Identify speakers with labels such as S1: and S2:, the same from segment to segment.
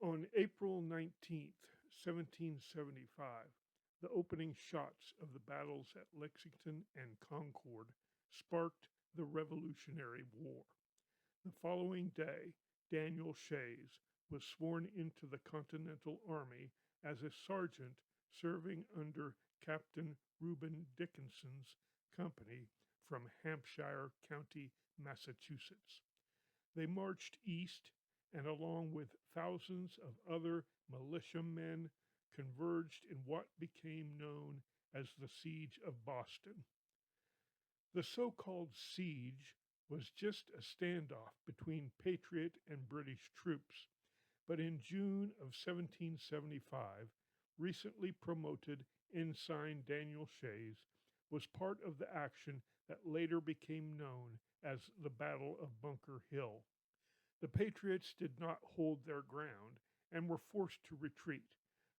S1: On April 19th, 1775, the opening shots of the battles at Lexington and Concord sparked the Revolutionary War. The following day, Daniel Shays was sworn into the Continental Army as a sergeant serving under Captain Reuben Dickinson's company from Hampshire County, Massachusetts. They marched east and, along with thousands of other militiamen, converged in what became known as the Siege of Boston. The so called siege was just a standoff between Patriot and British troops, but in June of 1775, recently promoted Ensign Daniel Shays was part of the action that later became known as the Battle of Bunker Hill. The Patriots did not hold their ground and were forced to retreat.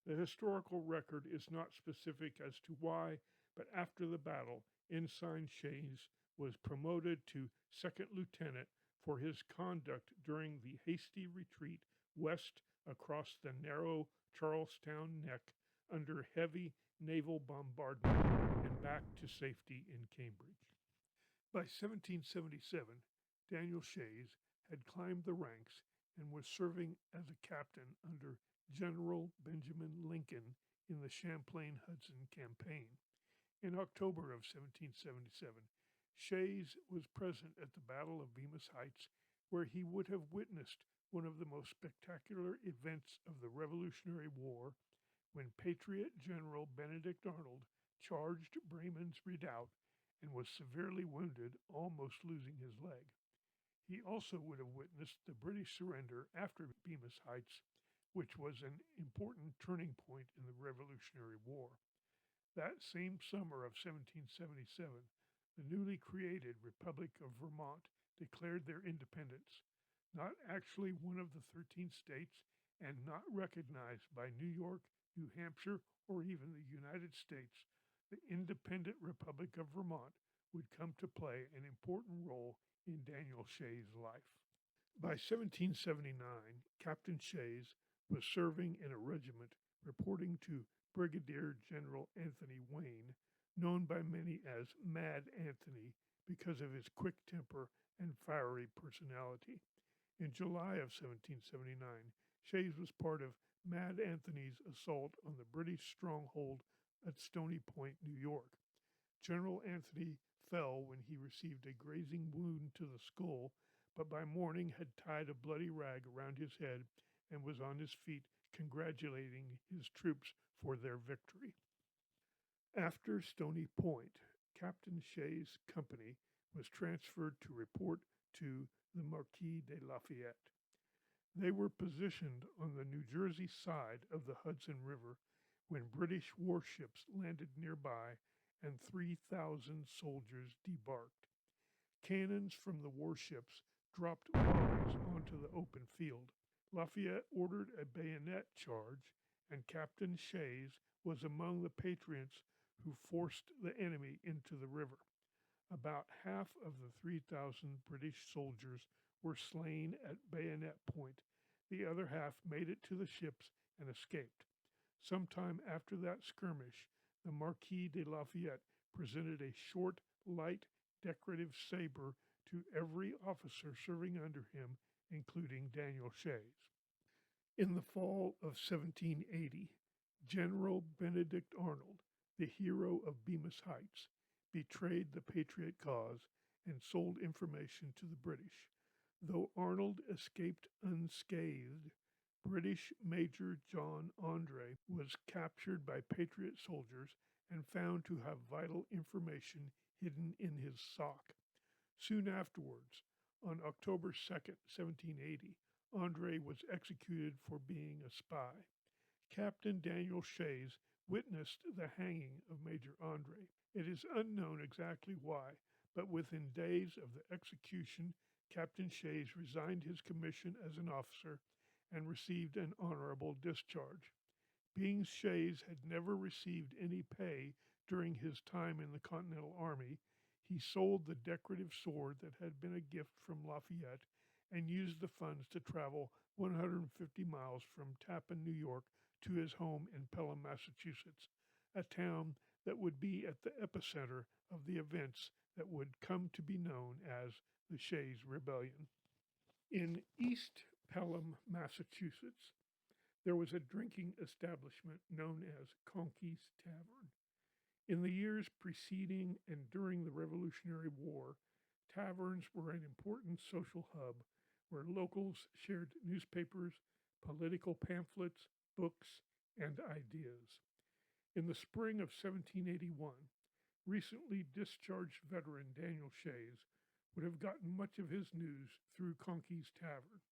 S1: The historical record is not specific as to why, but after the battle, Ensign Shays was promoted to second lieutenant for his conduct during the hasty retreat west across the narrow Charlestown Neck under heavy naval bombardment and back to safety in Cambridge. By 1777, Daniel Shays had climbed the ranks and was serving as a captain under General Benjamin Lincoln in the Champlain-Hudson campaign. In October of 1777, Shays was present at the Battle of Bemis Heights, where he would have witnessed one of the most spectacular events of the Revolutionary War when Patriot General Benedict Arnold charged Bremen's redoubt and was severely wounded, almost losing his leg. He also would have witnessed the British surrender after Bemis Heights, which was an important turning point in the Revolutionary War. That same summer of 1777, the newly created Republic of Vermont declared their independence, not actually one of the 13 states and not recognized by New York, New Hampshire, or even the United States. The independent Republic of Vermont would come to play an important role in Daniel Shays' life. By 1779, Captain Shays was serving in a regiment reporting to Brigadier General Anthony Wayne, known by many as Mad Anthony because of his quick temper and fiery personality. In July of 1779, Shays was part of Mad Anthony's assault on the British stronghold at Stony Point, New York. General Anthony fell when he received a grazing wound to the skull, but by morning had tied a bloody rag around his head and was on his feet congratulating his troops for their victory. After Stony Point, Captain Shays' company was transferred to report to the Marquis de Lafayette. They were positioned on the New Jersey side of the Hudson River when British warships landed nearby and 3,000 soldiers debarked. Cannons from the warships dropped volleys onto the open field. Lafayette ordered a bayonet charge, and Captain Shays was among the patriots who forced the enemy into the river. About half of the 3,000 British soldiers were slain at bayonet point. The other half made it to the ships and escaped. Sometime after that skirmish, the Marquis de Lafayette presented a short, light, decorative saber to every officer serving under him, including Daniel Shays. In the fall of 1780, General Benedict Arnold, the hero of Bemis Heights, betrayed the Patriot cause and sold information to the British. Though Arnold escaped unscathed, British Major John Andre was captured by Patriot soldiers and found to have vital information hidden in his sock. Soon afterwards, on October 2nd, 1780, Andre was executed for being a spy. Captain Daniel Shays witnessed the hanging of Major Andre. It is unknown exactly why, but within days of the execution, Captain Shays resigned his commission as an officer and received an honorable discharge. Being Shays had never received any pay during his time in the Continental Army, he sold the decorative sword that had been a gift from Lafayette and used the funds to travel 150 miles from Tappan, New York, to his home in Pelham, Massachusetts, a town that would be at the epicenter of the events that would come to be known as the Shays Rebellion. In East Pelham, Massachusetts, there was a drinking establishment known as Conkey's Tavern. In the years preceding and during the Revolutionary War, taverns were an important social hub where locals shared newspapers, political pamphlets, books, and ideas. In the spring of 1781, recently discharged veteran Daniel Shays would have gotten much of his news through Conkey's Tavern.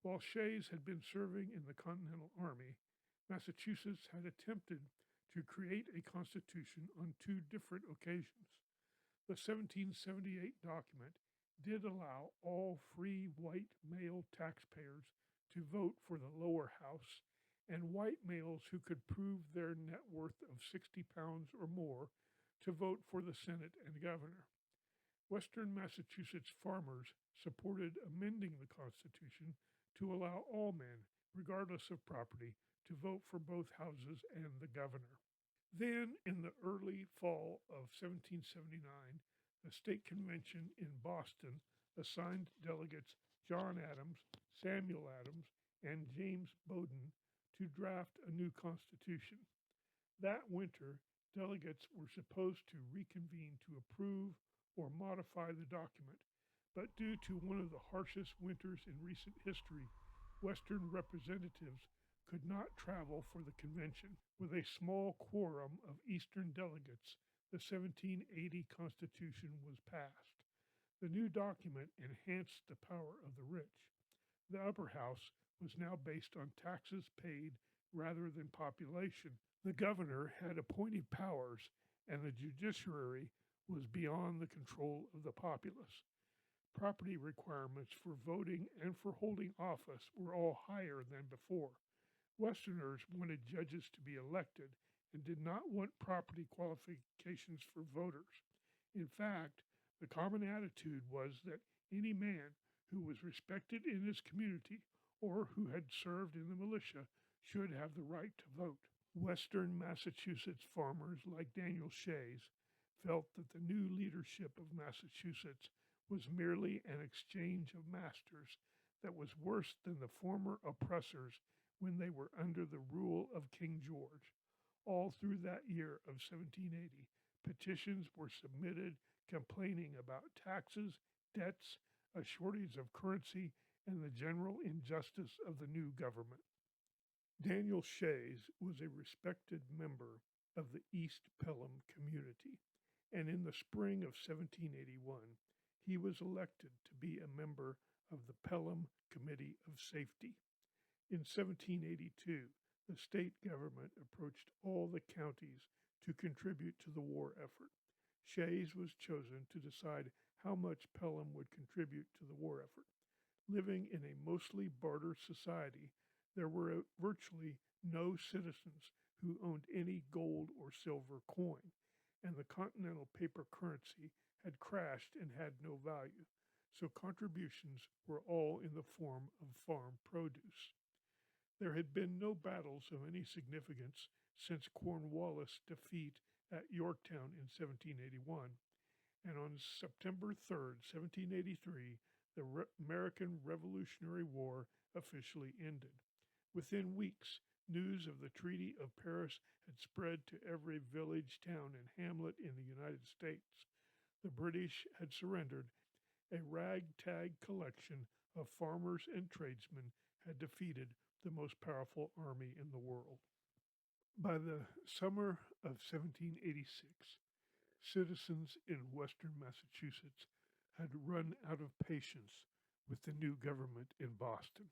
S1: While Shays had been serving in the Continental Army, Massachusetts had attempted to create a constitution on two different occasions. The 1778 document did allow all free white male taxpayers to vote for the lower house, and white males who could prove their net worth of 60 pounds or more to vote for the Senate and governor. Western Massachusetts farmers supported amending the Constitution to allow all men, regardless of property, to vote for both houses and the governor. Then, in the early fall of 1779, the state convention in Boston assigned delegates John Adams, Samuel Adams, and James Bowdoin to draft a new constitution. That winter, delegates were supposed to reconvene to approve or modify the document, but due to one of the harshest winters in recent history, Western representatives could not travel for the convention. With a small quorum of Eastern delegates, the 1780 Constitution was passed. The new document enhanced the power of the rich. The upper house was now based on taxes paid rather than population. The governor had appointed powers, and the judiciary was beyond the control of the populace. Property requirements for voting and for holding office were all higher than before. Westerners wanted judges to be elected and did not want property qualifications for voters. In fact, the common attitude was that any man who was respected in his community or who had served in the militia should have the right to vote. Western Massachusetts farmers like Daniel Shays felt that the new leadership of Massachusetts was merely an exchange of masters that was worse than the former oppressors when they were under the rule of King George. All through that year of 1780, petitions were submitted complaining about taxes, debts, a shortage of currency, and the general injustice of the new government. Daniel Shays was a respected member of the East Pelham community, and in the spring of 1781, he was elected to be a member of the Pelham Committee of Safety. In 1782, the state government approached all the counties to contribute to the war effort. Shays was chosen to decide how much Pelham would contribute to the war effort. Living in a mostly barter society, there were virtually no citizens who owned any gold or silver coin, and the continental paper currency had crashed and had no value, so contributions were all in the form of farm produce. There had been no battles of any significance since Cornwallis' defeat at Yorktown in 1781, and on September 3, 1783, the American Revolutionary War officially ended. Within weeks, news of the Treaty of Paris had spread to every village, town, and hamlet in the United States. The British had surrendered. A ragtag collection of farmers and tradesmen had defeated the most powerful army in the world. By the summer of 1786, citizens in western Massachusetts had run out of patience with the new government in Boston.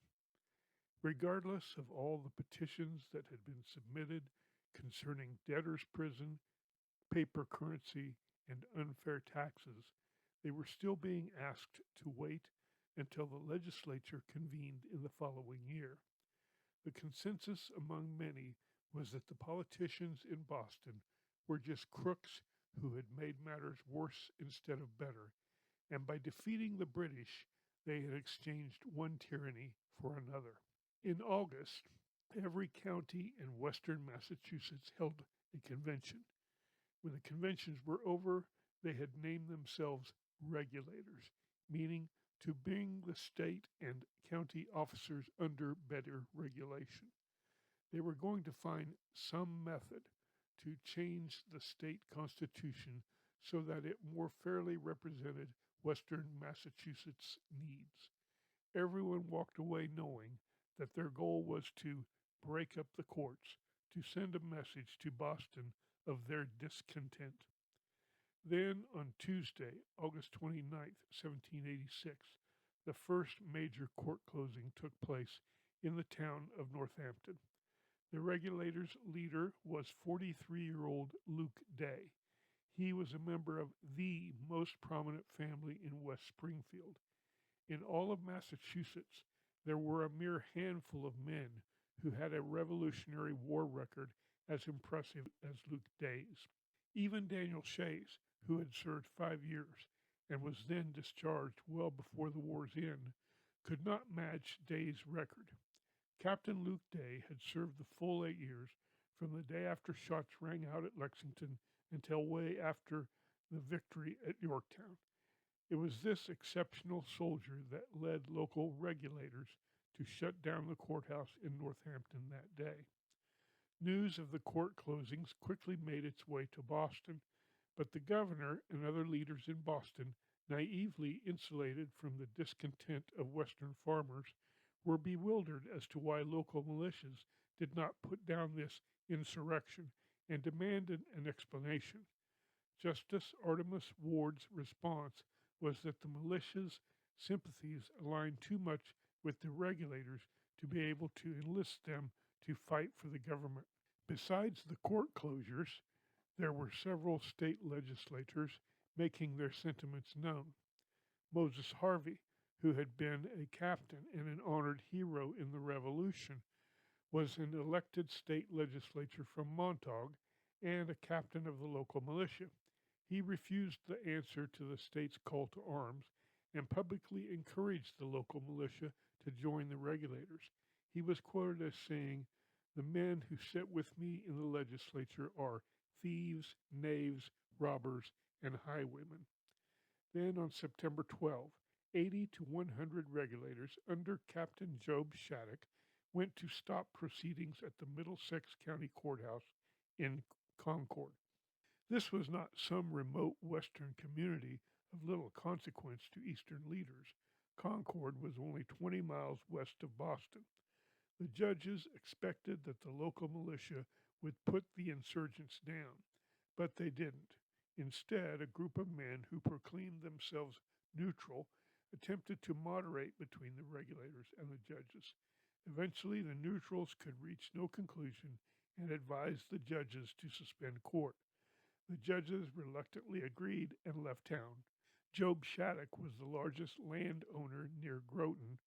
S1: Regardless of all the petitions that had been submitted concerning debtors' prison, paper currency, and unfair taxes, they were still being asked to wait until the legislature convened in the following year. The consensus among many was that the politicians in Boston were just crooks who had made matters worse instead of better, and by defeating the British, They had exchanged one tyranny for another. In August, every county in western Massachusetts held a convention. When the conventions were over, they had named themselves regulators, meaning to bring the state and county officers under better regulation. They were going to find some method to change the state constitution so that it more fairly represented Western Massachusetts' needs. Everyone walked away knowing that their goal was to break up the courts, to send a message to Boston of their discontent. Then, on Tuesday, August 29th, 1786, the first major court closing took place in the town of Northampton. The regulators' leader was 43-year-old Luke Day. He was a member of the most prominent family in West Springfield. In all of Massachusetts, there were a mere handful of men who had a Revolutionary War record as impressive as Luke Day's. Even Daniel Shays, who had served 5 years and was then discharged well before the war's end, could not match Day's record. Captain Luke Day had served the full 8 years from the day after shots rang out at Lexington until way after the victory at Yorktown. It was this exceptional soldier that led local regulators to shut down the courthouse in Northampton that day. News of the court closings quickly made its way to Boston, but the governor and other leaders in Boston, naively insulated from the discontent of Western farmers, were bewildered as to why local militias did not put down this insurrection and demanded an explanation. Justice Artemus Ward's response was that the militia's sympathies aligned too much with the regulators to be able to enlist them to fight for the government. Besides the court closures, there were several state legislators making their sentiments known. Moses Harvey, who had been a captain and an honored hero in the Revolution, was an elected state legislature from Montauk and a captain of the local militia. He refused the answer to the state's call to arms and publicly encouraged the local militia to join the regulators. He was quoted as saying, "The men who sit with me in the legislature are thieves, knaves, robbers, and highwaymen." Then on September 12, 80 to 100 regulators under Captain Job Shattuck went to stop proceedings at the Middlesex County Courthouse in Concord. This was not some remote western community of little consequence to eastern leaders. Concord was only 20 miles west of Boston. The judges expected that the local militia would put the insurgents down, but they didn't. Instead, a group of men who proclaimed themselves neutral attempted to moderate between the regulators and the judges. Eventually, the neutrals could reach no conclusion and advised the judges to suspend court. The judges reluctantly agreed and left town. Job Shattuck was the largest landowner near Groton,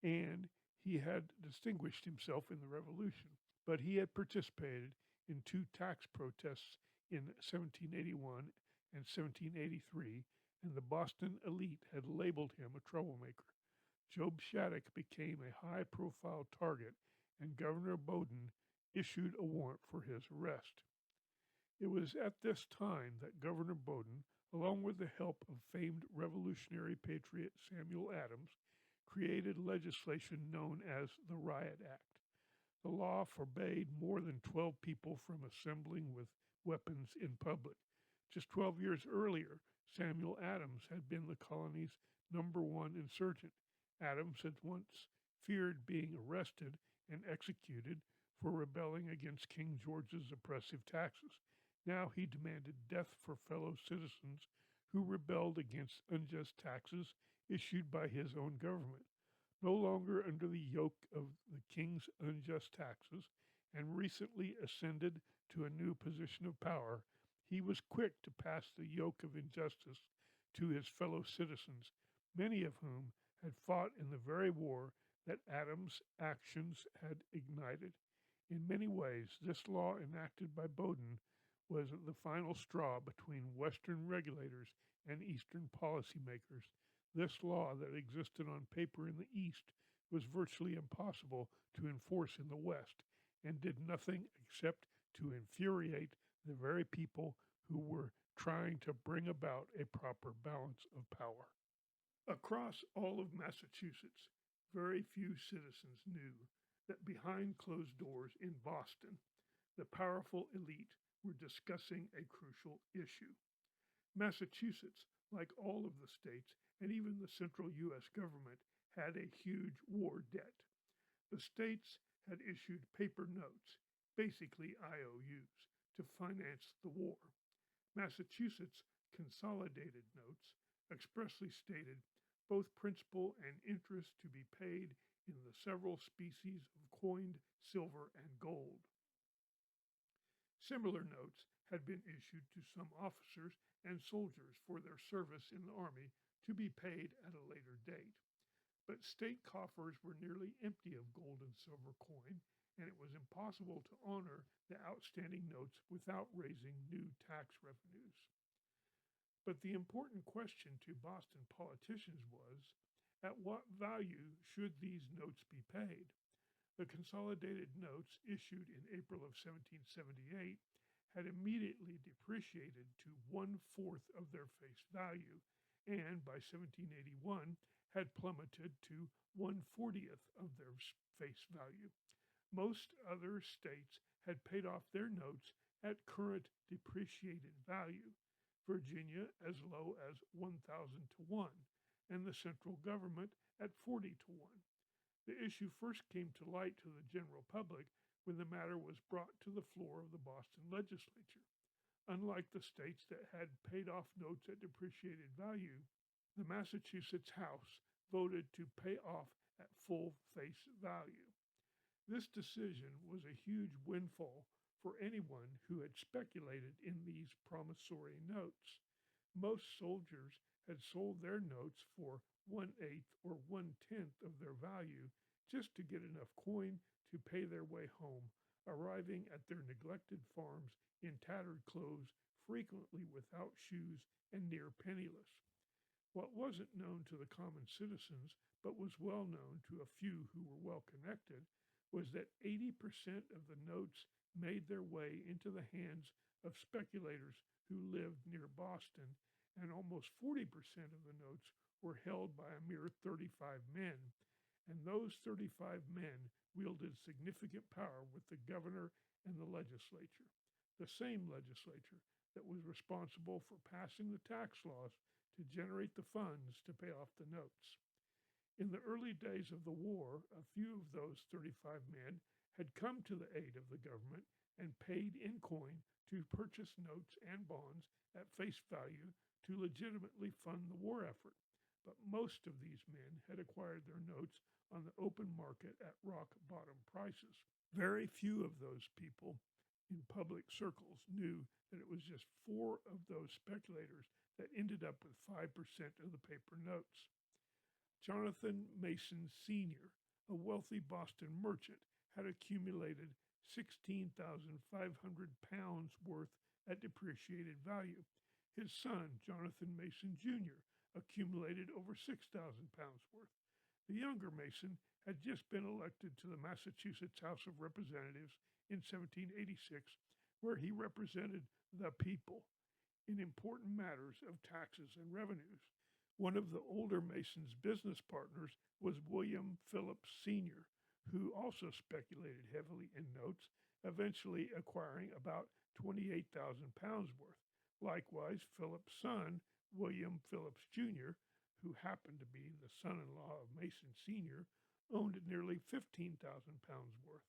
S1: and he had distinguished himself in the Revolution, but he had participated in two tax protests in 1781 and 1783, and the Boston elite had labeled him a troublemaker. Job Shattuck became a high-profile target, and Governor Bowdoin issued a warrant for his arrest. It was at this time that Governor Bowdoin, along with the help of famed Revolutionary patriot Samuel Adams, created legislation known as the Riot Act. The law forbade more than 12 people from assembling with weapons in public. Just 12 years earlier, Samuel Adams had been the colony's #1 insurgent. Adams had once feared being arrested and executed for rebelling against King George's oppressive taxes. Now he demanded death for fellow citizens who rebelled against unjust taxes issued by his own government. No longer under the yoke of the king's unjust taxes, and recently ascended to a new position of power, he was quick to pass the yoke of injustice to his fellow citizens, many of whom had fought in the very war that Adams' actions had ignited. In many ways, this law enacted by Bowdoin was the final straw between Western regulators and Eastern policymakers. This law that existed on paper in the East was virtually impossible to enforce in the West and did nothing except to infuriate the very people who were trying to bring about a proper balance of power. Across all of Massachusetts, very few citizens knew that behind closed doors in Boston, the powerful elite were discussing a crucial issue. Massachusetts, like all of the states and even the central U.S. government, had a huge war debt. The states had issued paper notes, basically IOUs, to finance the war. Massachusetts' consolidated notes expressly stated both principal and interest to be paid in the several species of coined silver and gold. Similar notes had been issued to some officers and soldiers for their service in the Army to be paid at a later date. But state coffers were nearly empty of gold and silver coin, and it was impossible to honor the outstanding notes without raising new tax revenues. But the important question to Boston politicians was, at what value should these notes be paid? The consolidated notes issued in April of 1778 had immediately depreciated to 1/4 of their face value, and by 1781 had plummeted to 1/40th of their face value. Most other states had paid off their notes at current depreciated value, Virginia as low as 1,000 to 1, and the central government at 40 to 1. The issue first came to light to the general public when the matter was brought to the floor of the Boston legislature. Unlike the states that had paid off notes at depreciated value, the Massachusetts House voted to pay off at full face value. This decision was a huge windfall for anyone who had speculated in these promissory notes. Most soldiers had sold their notes for 1/8 or 1/10 of their value just to get enough coin to pay their way home, arriving at their neglected farms in tattered clothes, frequently without shoes and near penniless. What wasn't known to the common citizens, but was well known to a few who were well connected, was that 80% of the notes made their way into the hands of speculators who lived near Boston, and almost 40% of the notes were held by a mere 35 men, and those 35 men wielded significant power with the governor and the legislature, the same legislature that was responsible for passing the tax laws to generate the funds to pay off the notes. In the early days of the war, a few of those 35 men had come to the aid of the government and paid in coin to purchase notes and bonds at face value to legitimately fund the war effort. But most of these men had acquired their notes on the open market at rock bottom prices. Very few of those people in public circles knew that it was just 4 of those speculators that ended up with 5% of the paper notes. Jonathan Mason Sr., a wealthy Boston merchant, had accumulated 16,500 pounds worth at depreciated value. His son, Jonathan Mason Jr., accumulated over 6,000 pounds worth. The younger Mason had just been elected to the Massachusetts House of Representatives in 1786, where he represented the people in important matters of taxes and revenues. One of the older Mason's business partners was William Phillips Sr., who also speculated heavily in notes, eventually acquiring about 28,000 pounds worth. Likewise, Phillips' son, William Phillips Jr., who happened to be the son-in-law of Mason Sr., owned nearly 15,000 pounds worth.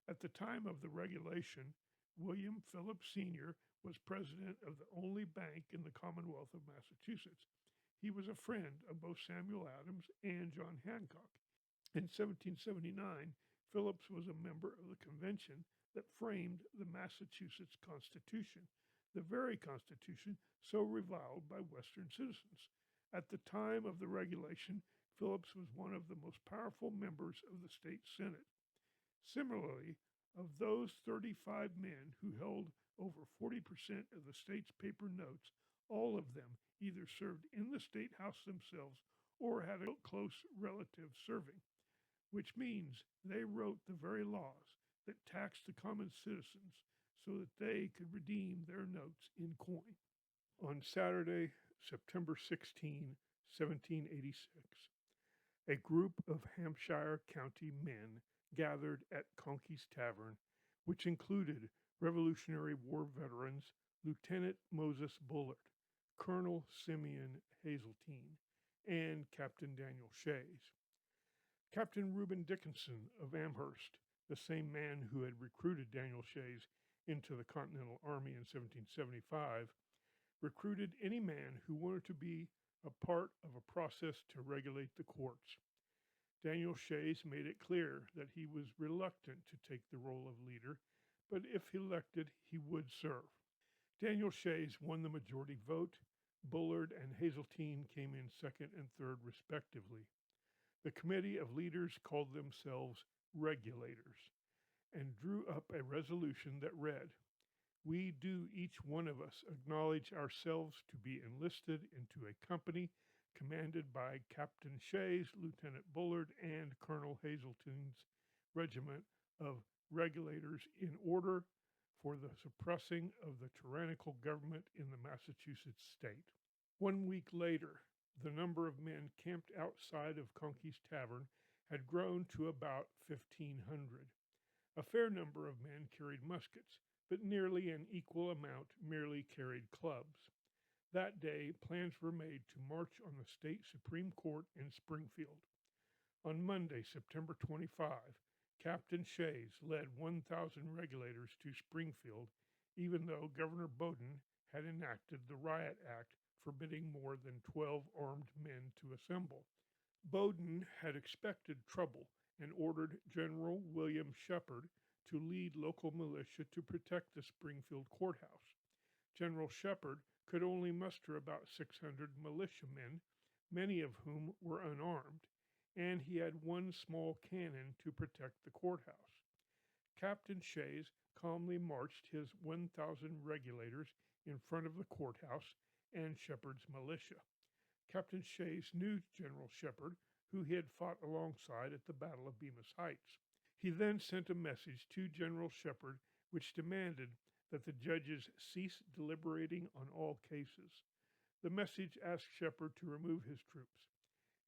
S1: At the time of the regulation, William Phillips Sr. was president of the only bank in the Commonwealth of Massachusetts. He was a friend of both Samuel Adams and John Hancock. In 1779, Phillips was a member of the convention that framed the Massachusetts Constitution, the very Constitution so reviled by Western citizens. At the time of the regulation, Phillips was one of the most powerful members of the state Senate. Similarly, of those 35 men who held over 40% of the state's paper notes, all of them either served in the state house themselves or had a close relative serving, which means they wrote the very laws that taxed the common citizens so that they could redeem their notes in coin. On Saturday, September 16, 1786, a group of Hampshire County men gathered at Conkey's Tavern, which included Revolutionary War veterans Lieutenant Moses Bullard, Colonel Simeon Hazeltine, and Captain Daniel Shays. Captain Reuben Dickinson of Amherst, the same man who had recruited Daniel Shays into the Continental Army in 1775, recruited any man who wanted to be a part of a process to regulate the courts. Daniel Shays made it clear that he was reluctant to take the role of leader, but if elected, he would serve. Daniel Shays won the majority vote. Bullard and Hazeltine came in second and third, respectively. The committee of leaders called themselves regulators and drew up a resolution that read, "We do each one of us acknowledge ourselves to be enlisted into a company commanded by Captain Shays, Lieutenant Bullard, and Colonel Hazeltine's regiment of regulators in order for the suppressing of the tyrannical government in the Massachusetts state." 1 week later, the number of men camped outside of Conkey's Tavern had grown to about 1,500. A fair number of men carried muskets, but nearly an equal amount merely carried clubs. That day, plans were made to march on the state Supreme Court in Springfield. On Monday, September 25, Captain Shays led 1,000 regulators to Springfield, even though Governor Bowdoin had enacted the Riot Act forbidding more than 12 armed men to assemble. Bowdoin had expected trouble and ordered General William Shepard to lead local militia to protect the Springfield courthouse. General Shepard could only muster about 600 militiamen, many of whom were unarmed, and he had one small cannon to protect the courthouse. Captain Shays calmly marched his 1,000 regulators in front of the courthouse and Shepard's militia. Captain Shays knew General Shepard, who he had fought alongside at the Battle of Bemis Heights. He then sent a message to General Shepard which demanded that the judges cease deliberating on all cases. The message asked Shepard to remove his troops.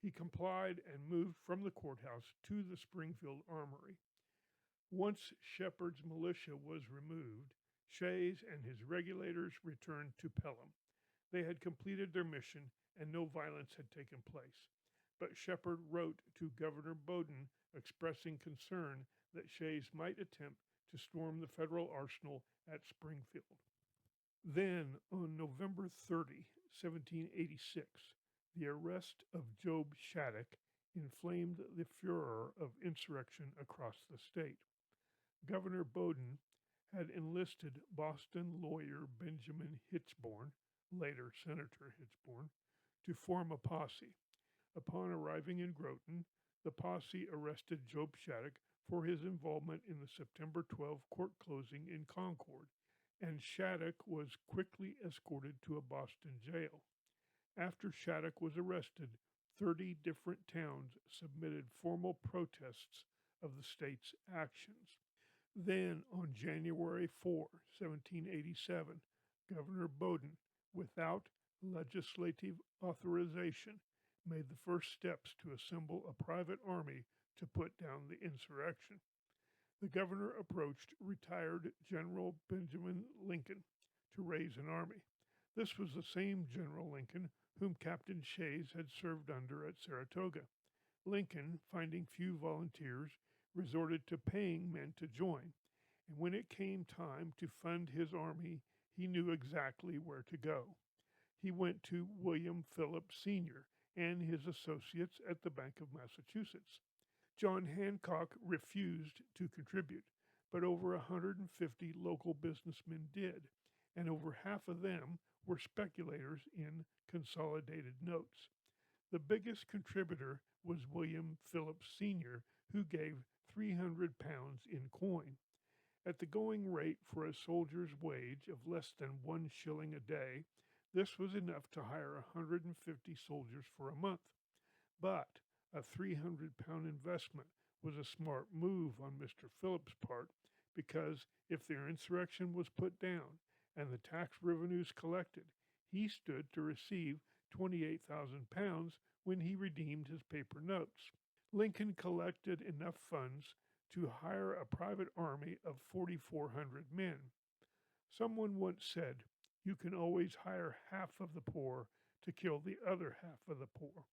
S1: He complied and moved from the courthouse to the Springfield Armory. Once Shepard's militia was removed, Shays and his regulators returned to Pelham. They had completed their mission and no violence had taken place. But Shepard wrote to Governor Bowdoin expressing concern that Shays might attempt to storm the federal arsenal at Springfield. Then, on November 30, 1786, the arrest of Job Shattuck inflamed the furor of insurrection across the state. Governor Bowdoin had enlisted Boston lawyer Benjamin Hitchborne, later Senator Hitchborne, to form a posse. Upon arriving in Groton, the posse arrested Job Shattuck for his involvement in the September 12 court closing in Concord, and Shattuck was quickly escorted to a Boston jail. After Shattuck was arrested, 30 different towns submitted formal protests of the state's actions. Then, on January 4, 1787, Governor Bowdoin, without legislative authorization, made the first steps to assemble a private army to put down the insurrection. The governor approached retired General Benjamin Lincoln to raise an army. This was the same General Lincoln whom Captain Shays had served under at Saratoga. Lincoln, finding few volunteers, resorted to paying men to join, and when it came time to fund his army, he knew exactly where to go. He went to William Phillips Sr. and his associates at the Bank of Massachusetts. John Hancock refused to contribute, but over 150 local businessmen did, and over half of them were speculators in consolidated notes. The biggest contributor was William Phillips Sr., who gave 300 pounds in coin. At the going rate for a soldier's wage of less than 1 shilling a day, this was enough to hire 150 soldiers for a month. But a 300-pound investment was a smart move on Mr. Phillips' part because if their insurrection was put down and the tax revenues collected, he stood to receive 28,000 pounds when he redeemed his paper notes. Lincoln collected enough funds to hire a private army of 4,400 men. Someone once said, "You can always hire half of the poor to kill the other half of the poor."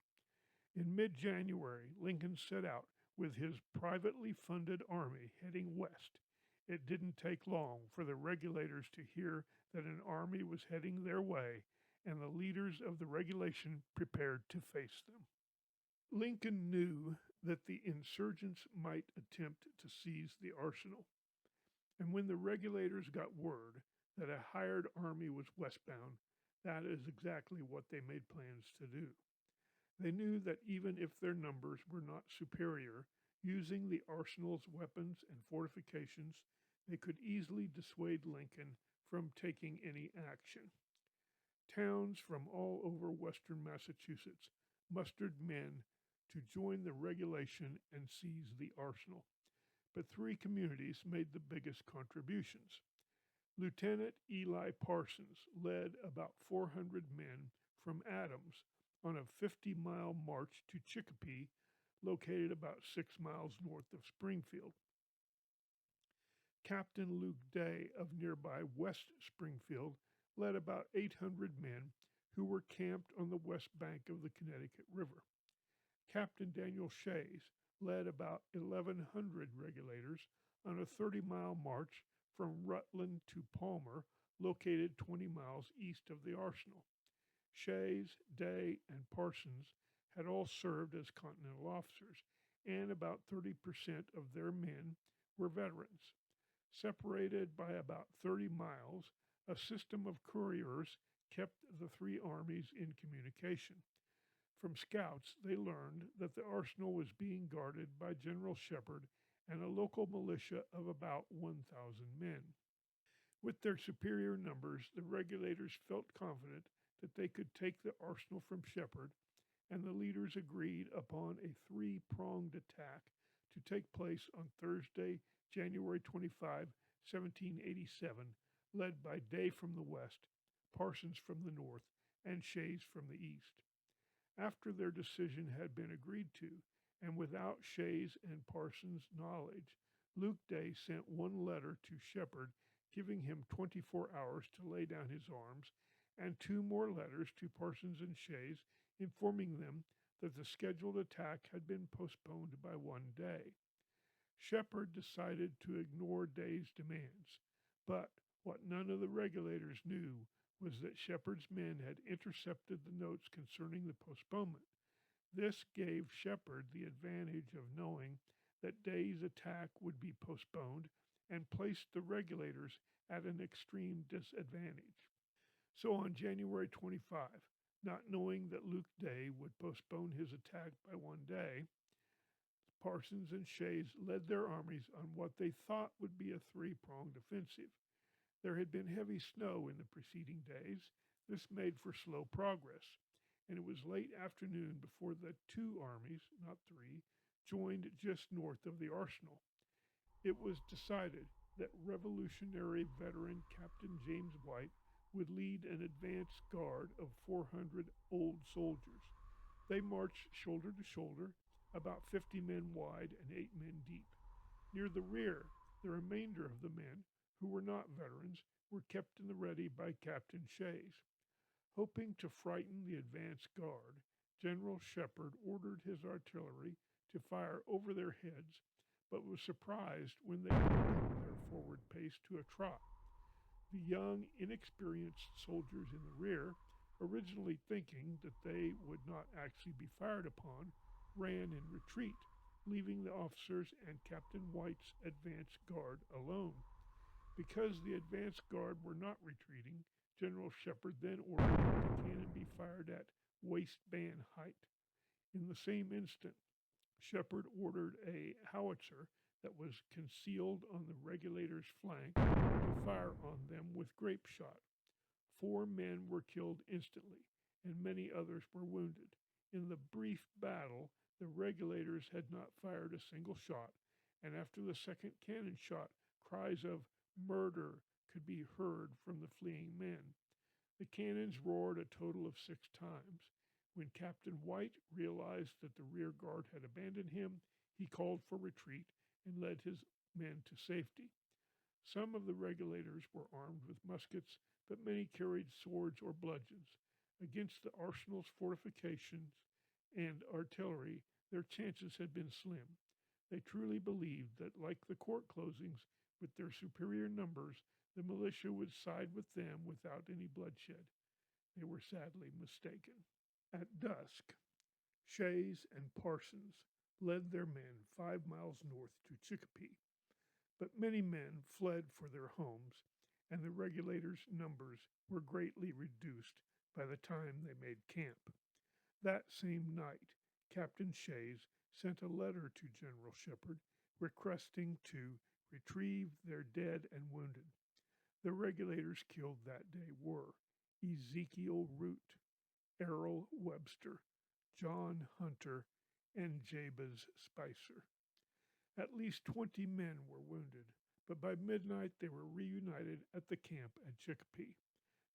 S1: In mid-January, Lincoln set out with his privately funded army heading west. It didn't take long for the regulators to hear that an army was heading their way, and the leaders of the regulation prepared to face them. Lincoln knew that the insurgents might attempt to seize the arsenal, and when the regulators got word that a hired army was westbound, that is exactly what they made plans to do. They knew that even if their numbers were not superior, using the arsenal's weapons and fortifications, they could easily dissuade Lincoln from taking any action. Towns from all over western Massachusetts mustered men to join the regulation and seize the arsenal. But three communities made the biggest contributions. Lieutenant Eli Parsons led about 400 men from Adams on a 50-mile march to Chicopee, located about 6 miles north of Springfield. Captain Luke Day of nearby West Springfield led about 800 men who were camped on the west bank of the Connecticut River. Captain Daniel Shays led about 1,100 regulators on a 30-mile march from Rutland to Palmer, located 20 miles east of the arsenal. Shays, Day, and Parsons had all served as Continental officers, and about 30% of their men were veterans. Separated by about 30 miles, a system of couriers kept the three armies in communication. From scouts, they learned that the arsenal was being guarded by General Shepherd and a local militia of about 1,000 men. With their superior numbers, the regulators felt confident that they could take the arsenal from Shepherd, and the leaders agreed upon a three-pronged attack to take place on Thursday, January 25, 1787, led by Day from the west, Parsons from the north, and Shays from the east. After their decision had been agreed to, and without Shays and Parsons' knowledge, Luke Day sent one letter to Shepherd giving him 24 hours to lay down his arms, and two more letters to Parsons and Shays informing them that the scheduled attack had been postponed by one day. Shepherd decided to ignore Day's demands, but what none of the regulators knew was that Shepherd's men had intercepted the notes concerning the postponement. This gave Shepherd the advantage of knowing that Day's attack would be postponed and placed the regulators at an extreme disadvantage. So on January 25, not knowing that Luke Day would postpone his attack by one day, Parsons and Shays led their armies on what they thought would be a three-pronged offensive. There had been heavy snow in the preceding days. This made for slow progress, and it was late afternoon before the two armies, not three, joined just north of the arsenal. It was decided that Revolutionary veteran Captain James White would lead an advance guard of 400 old soldiers. They marched shoulder to shoulder, about 50 men wide and 8 men deep. Near the rear, the remainder of the men, who were not veterans, were kept in the ready by Captain Shays. Hoping to frighten the advance guard, General Shepherd ordered his artillery to fire over their heads, but was surprised when they quickened their forward pace to a trot. The young, inexperienced soldiers in the rear, originally thinking that they would not actually be fired upon, ran in retreat, leaving the officers and Captain White's advance guard alone. Because the advance guard were not retreating, General Shepherd then ordered that the cannon be fired at waistband height. In the same instant, Shepherd ordered a howitzer that was concealed on the regulators' flank to fire on them with grape shot. 4 men were killed instantly, and many others were wounded. In the brief battle, the regulators had not fired a single shot, and after the second cannon shot, cries of "murder" could be heard from the fleeing men. The cannons roared a total of 6 times. When Captain White realized that the rear guard had abandoned him, he called for retreat and led his men to safety. Some of the regulators were armed with muskets, but many carried swords or bludgeons. Against the arsenal's fortifications and artillery, their chances had been slim. They truly believed that, like the court closings, with their superior numbers, the militia would side with them without any bloodshed. They were sadly mistaken. At dusk, Shays and Parsons led their men 5 miles north to Chicopee, but many men fled for their homes, and the regulators' numbers were greatly reduced by the time they made camp. That same night, Captain Shays sent a letter to General Shepard requesting to retrieve their dead and wounded. The regulators killed that day were Ezekiel Root, Errol Webster, John Hunter, and Jabez Spicer. At least 20 men were wounded, but by midnight they were reunited at the camp at Chicopee.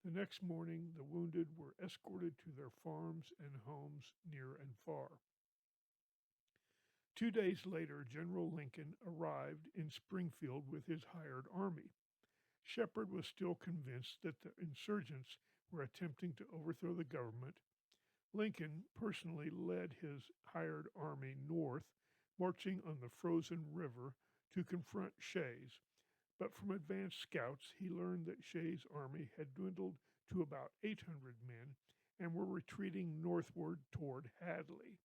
S1: The next morning, the wounded were escorted to their farms and homes near and far. 2 days later, General Lincoln arrived in Springfield with his hired army. Shepard was still convinced that the insurgents were attempting to overthrow the government. Lincoln personally led his hired army north, marching on the frozen river to confront Shays. But from advanced scouts, he learned that Shays' army had dwindled to about 800 men and were retreating northward toward Hadley.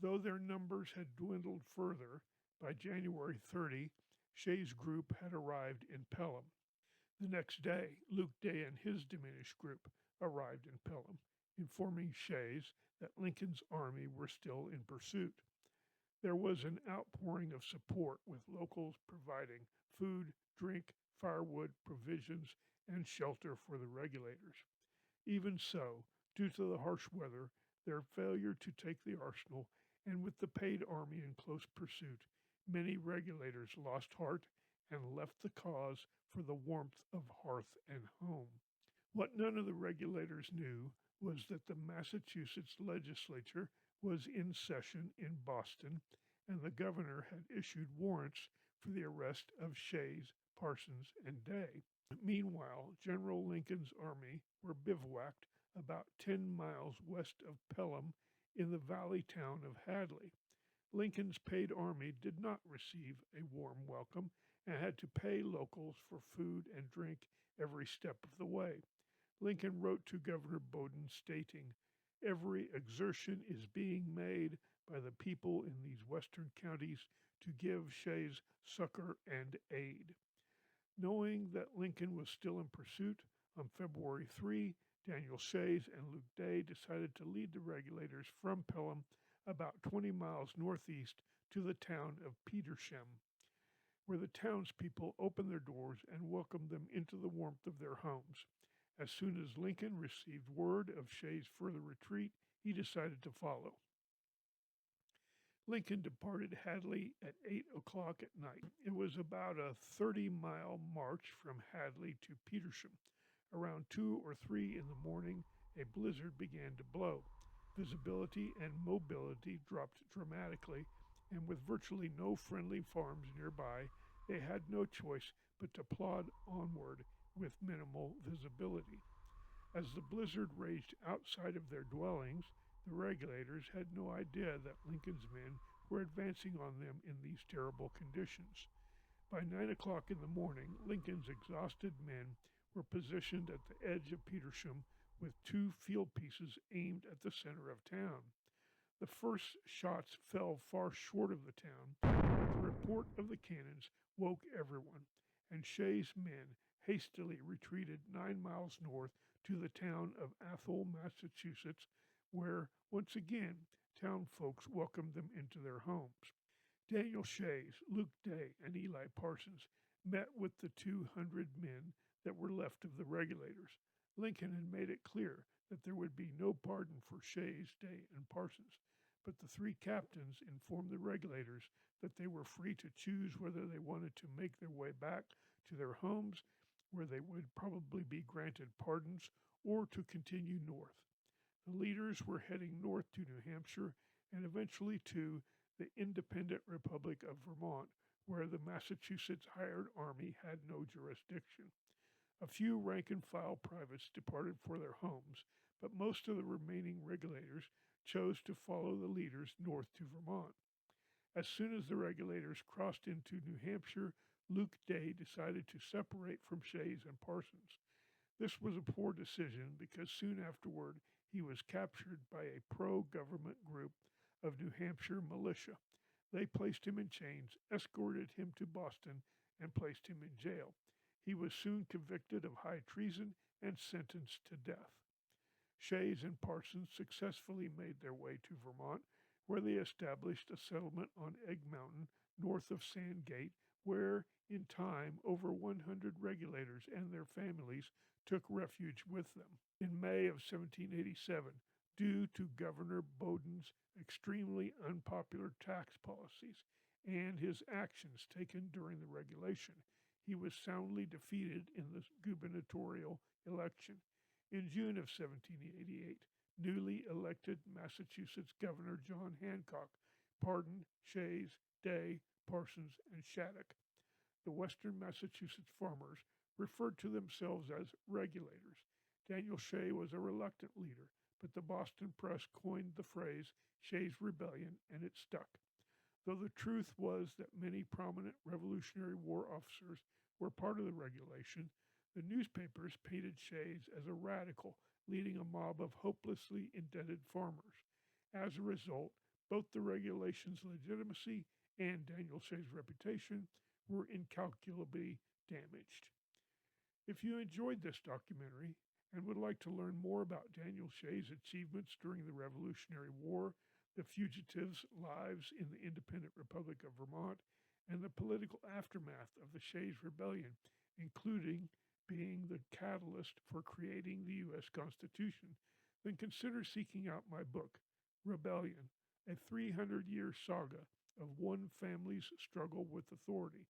S1: Though their numbers had dwindled further, by January 30, Shays' group had arrived in Pelham. The next day, Luke Day and his diminished group arrived in Pelham, informing Shays that Lincoln's army were still in pursuit. There was an outpouring of support, with locals providing food, drink, firewood, provisions, and shelter for the regulators. Even so, due to the harsh weather, their failure to take the arsenal, and with the paid army in close pursuit, many regulators lost heart and left the cause for the warmth of hearth and home. What none of the regulators knew was that the Massachusetts legislature was in session in Boston, and the governor had issued warrants for the arrest of Shays, Parsons, and Day. Meanwhile, General Lincoln's army were bivouacked about 10 miles west of Pelham in the valley town of Hadley. Lincoln's paid army did not receive a warm welcome and had to pay locals for food and drink every step of the way. Lincoln wrote to Governor Bowdoin stating, "Every exertion is being made by the people in these western counties to give Shays succor and aid." Knowing that Lincoln was still in pursuit, on February 3, Daniel Shays and Luke Day decided to lead the regulators from Pelham about 20 miles northeast to the town of Petersham, where the townspeople opened their doors and welcomed them into the warmth of their homes. As soon as Lincoln received word of Shays' further retreat, he decided to follow. Lincoln departed Hadley at 8 o'clock at night. It was about a 30-mile march from Hadley to Petersham. Around 2 or 3 in the morning, a blizzard began to blow. Visibility and mobility dropped dramatically, and with virtually no friendly farms nearby, they had no choice but to plod onward with minimal visibility. As the blizzard raged outside of their dwellings, the regulators had no idea that Lincoln's men were advancing on them in these terrible conditions. By 9 o'clock in the morning, Lincoln's exhausted men were positioned at the edge of Petersham with 2 field pieces aimed at the center of town. The first shots fell far short of the town, but the report of the cannons woke everyone, and Shays' men hastily retreated 9 miles north to the town of Athol, Massachusetts, where, once again, town folks welcomed them into their homes. Daniel Shays, Luke Day, and Eli Parsons met with the 200 men that were left of the regulators. Lincoln had made it clear that there would be no pardon for Shays, Day, and Parsons, but the three captains informed the regulators that they were free to choose whether they wanted to make their way back to their homes, where they would probably be granted pardons, or to continue north. The leaders were heading north to New Hampshire and eventually to the independent Republic of Vermont, where the Massachusetts hired army had no jurisdiction. A few rank and file privates departed for their homes, but most of the remaining regulators chose to follow the leaders north to Vermont. As soon as the regulators crossed into New Hampshire, Luke Day decided to separate from Shays and Parsons. This was a poor decision because soon afterward he was captured by a pro-government group of New Hampshire militia. They placed him in chains, escorted him to Boston, and placed him in jail. He was soon convicted of high treason and sentenced to death. Shays and Parsons successfully made their way to Vermont, where they established a settlement on Egg Mountain north of Sandgate, where, in time, over 100 regulators and their families took refuge with them. In May of 1787, due to Governor Bowdoin's extremely unpopular tax policies and his actions taken during the regulation, he was soundly defeated in the gubernatorial election. In June of 1788, newly elected Massachusetts Governor John Hancock pardoned Shays, Day, Parsons, and Shattuck. The Western Massachusetts farmers referred to themselves as regulators. Daniel Shays was a reluctant leader, but the Boston press coined the phrase Shays Rebellion, and it stuck. Though the truth was that many prominent Revolutionary War officers were part of the regulation, the newspapers painted Shays as a radical, leading a mob of hopelessly indebted farmers. As a result, both the regulation's legitimacy and Daniel Shays' reputation were incalculably damaged. If you enjoyed this documentary and would like to learn more about Daniel Shays' achievements during the Revolutionary War, the fugitives' lives in the independent Republic of Vermont, and the political aftermath of the Shays Rebellion, including being the catalyst for creating the U.S. Constitution, then consider seeking out my book, Rebellion, a 300-year saga of one family's struggle with authority.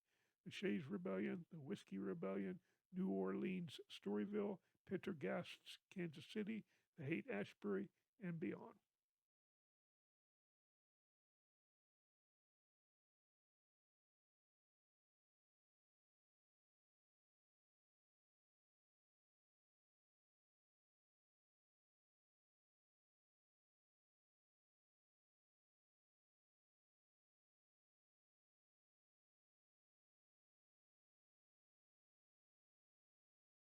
S1: The Shays Rebellion, the Whiskey Rebellion, New Orleans, Storyville, Pendergast's Kansas City, the Haight-Ashbury, and beyond.